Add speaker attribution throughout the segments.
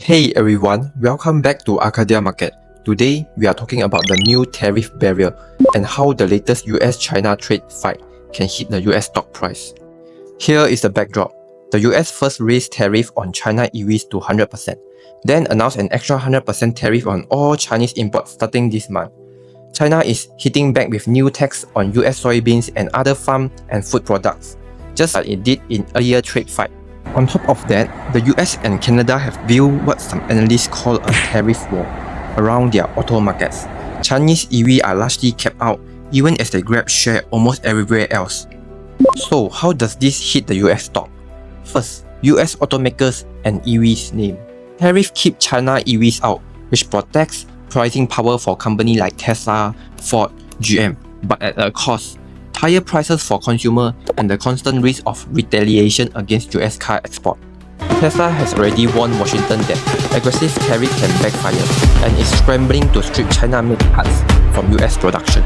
Speaker 1: Hey everyone, welcome back to Arcadia Market. Today, we are talking about the new tariff barrier and how the latest US-China trade fight can hit the US stock price. Here is the backdrop. The US first raised tariff on China EVs to 100%, then announced an extra 100% tariff on all Chinese imports starting this month. China is hitting back with new tax on US soybeans and other farm and food products, just like it did in earlier trade fight. On top of that, the US and Canada have built what some analysts call a tariff wall around their auto markets. Chinese EVs are largely kept out, even as they grab share almost everywhere else. So how does this hit the US stock? First, US automakers and EVs name. Tariff keep China EVs out, which protects pricing power for companies like Tesla, Ford, GM, but at a cost. Higher prices for consumers and the constant risk of retaliation against US car export. Tesla has already warned Washington that aggressive tariff can backfire and is scrambling to strip China-made parts from US production.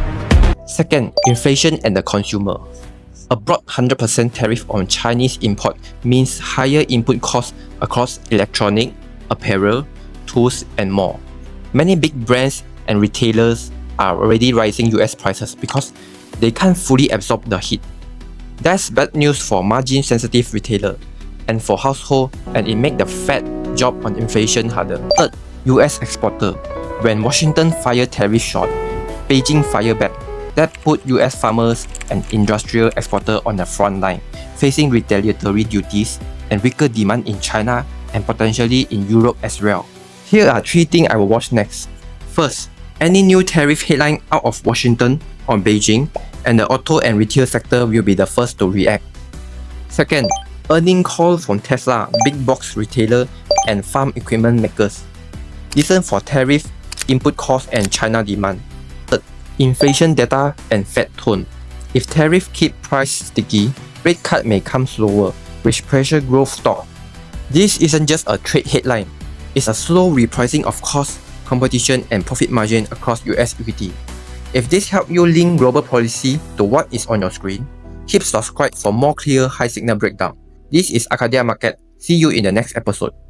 Speaker 1: Second, inflation and the consumer. A broad 100% tariff on Chinese import means higher input costs across electronic, apparel, tools, and more. Many big brands and retailers are already raising US prices because they can't fully absorb the hit. That's bad news for margin-sensitive retailers and for households, and it makes the Fed job on inflation harder. Third, US exporter. When Washington fired tariff shot, Beijing fired back. That put US farmers and industrial exporters on the front line, facing retaliatory duties and weaker demand in China and potentially in Europe as well. Here are 3 things I will watch next. First, any new tariff headline out of Washington on Beijing, and the auto and retail sector will be the first to react. Second, earning call from Tesla, big box retailer, and farm equipment makers. Listen for tariff, input cost, and China demand. Third, inflation data and Fed tone. If tariff keep price sticky, rate cut may come slower, which pressure growth stock. This isn't just a trade headline, it's a slow repricing of cost, competition, and profit margin across US equity. If this helped you link global policy to what is on your screen, keep subscribe for more clear high signal breakdown. This is Arcadia Market. See you in the next episode.